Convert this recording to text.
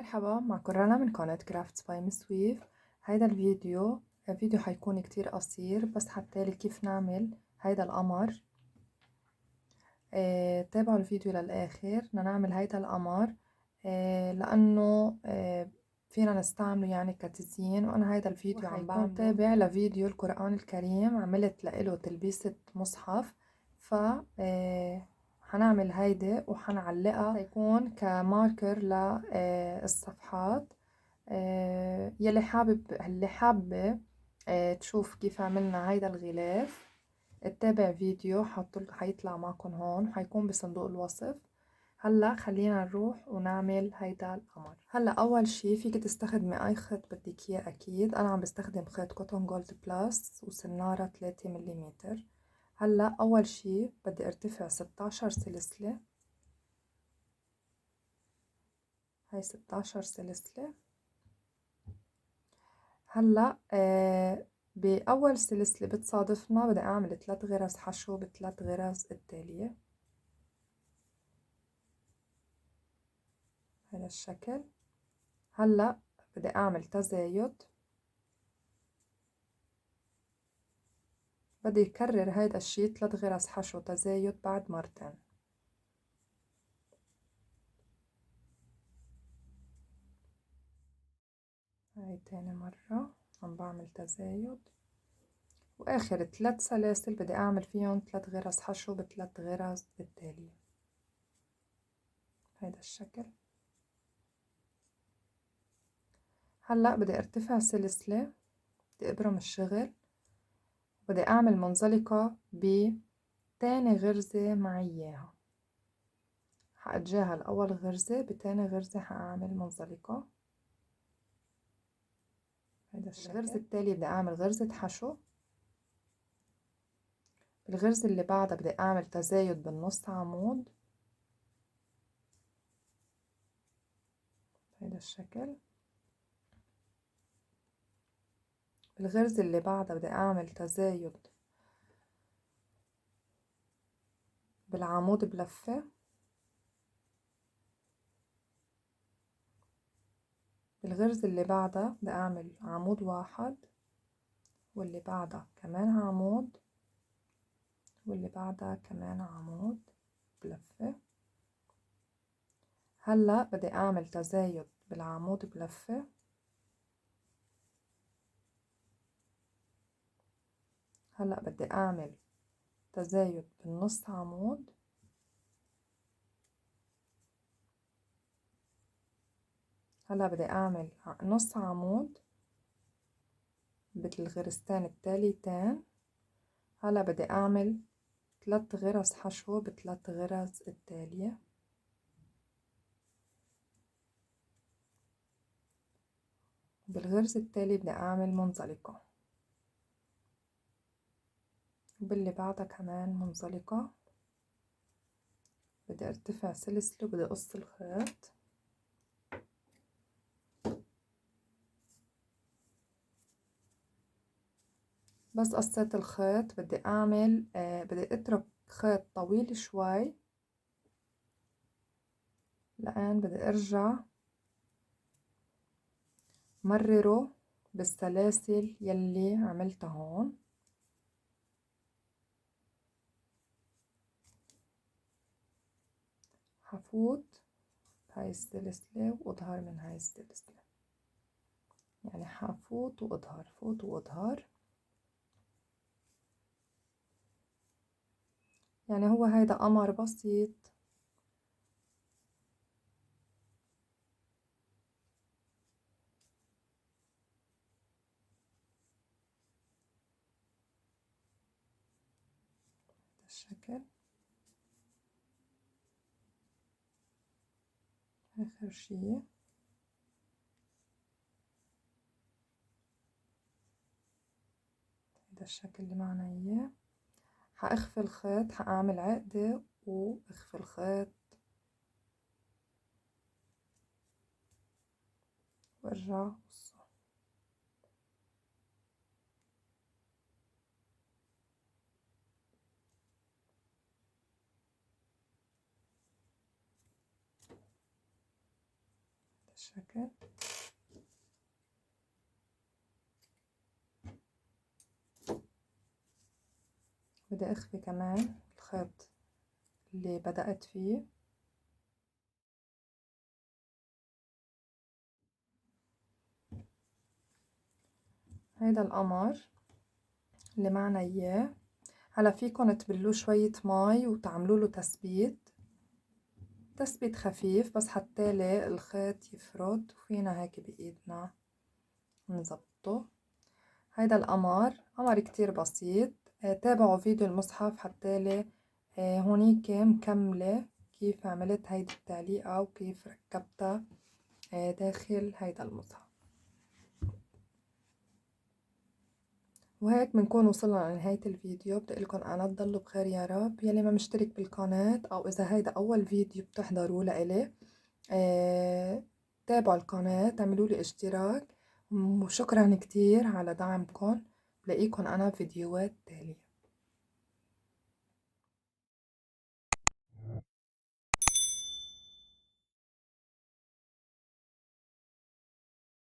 مرحبا معكم رنا من قناة كرافتس باي مس ويف. هيدا الفيديو حيكون كتير قصير، بس حتالي كيف نعمل هيدا القمر. تابعوا الفيديو للآخر. بدنا نعمل هيدا القمر لأنه فينا نستعمله يعني كتزيين. وأنا هيدا الفيديو عم بعمله تابع لفيديو القرآن الكريم، عملت لإله تلبيسة مصحف. ف حنعمل هيدي وحنعلقها يكون كماركر للصفحات. اللي حابة تشوف كيف عملنا هيدا الغلاف، اتابع فيديو حيطلع معكم هون، حيكون بصندوق الوصف. هلا خلينا نروح ونعمل هيدا القمر. هلا اول شي فيك تستخدمي اي خيط بدك اياه. اكيد انا عم بستخدم خيط كوتون جولد بلس وسنارة 3 ملم. هلا اول شي بدي ارتفع 16 سلسلة. هاي 16 سلسلة. هلا بأول سلسلة بتصادفنا بدي أعمل 3 غرز حشو ب3 غرز التالية بهذا الشكل. هلا بدي أعمل تزايد، بدي أكرر هيدا الشي 3 غرز حشو تزايد بعد مرتين. هاي تاني مرة عم بعمل تزايد، وآخر 3 سلاسل بدي أعمل فيهم 3 غرز حشو ب3 غرز التالية بهيدا الشكل. هلا بدي ارتفع سلسلة، بدي ابرم الشغل، بدي اعمل منزلقة بتاني غرزة معي اياها. حأتجاهل اول غرزة، بتاني غرزة حأعمل منزلقة هيدا الشكل. الغرزة التالية بدي اعمل غرزة حشو. الغرزة اللي بعدها بدي اعمل تزايد بالنص عمود بهيدا الشكل. الغرزة اللي بعدها بدي اعمل تزايد بالعمود بلفة. الغرزة اللي بعدها بدي اعمل عمود واحد، واللي بعدها كمان عمود، واللي بعدها كمان عمود بلفة. هلا بدي اعمل تزايد بالعمود بلفة. هلا بدي اعمل تزايد بالنص عمود. هلا بدي اعمل نص عمود بالغرزتين التاليتين. هلا بدي اعمل 3 غرز حشو ب3 غرز التالية. بالغرزة التالية بدي اعمل منزلقة، وباللي بعدها كمان منزلقة. بدي ارتفع سلسلة وبدي اقص الخيط. بس قصيت الخيط بدي اعمل بدي اترك خيط طويل شوي، لان بدي ارجع مرره بالسلاسل يلي عملتها هون. حفوت بهاي السلسلة واظهر من هاي السلسلة، يعني حفوت واظهر، فوت واظهر. يعني هو هيدا قمر بسيط. الشكل آخر شي هيدا الشكل اللي معنا إياه. حأخفي الخيط، حأعمل عقدة وأخفي الخيط وأرجع قصه. الشكل. بدي اخفي كمان الخيط اللي بدأت فيه. هيدا القمر اللي معنا اياه. هلا فيكن تبلوه شوية مي وتعملوا له تثبيت خفيف بس حتى الخيط يفرد، وفينا هيك بإيدنا نظبطه. هيدا القمر قمر كتير بسيط. تابعوا فيديو المصحف حتى هونيك مكملة كيف عملت هيدي التعليقة وكيف ركبتها داخل هيدا المصحف. وهيك بنكون وصلنا لنهاية الفيديو. بدي لكم أنا تضلوا بخير يا رب. يلي ما مشترك بالقناة أو إذا هيدا أول فيديو بتحضروا لإلي تابعوا القناة، اعملوا لي اشتراك، وشكرا كتير على دعمكم. بلاقيكم أنا فيديوهات تالية.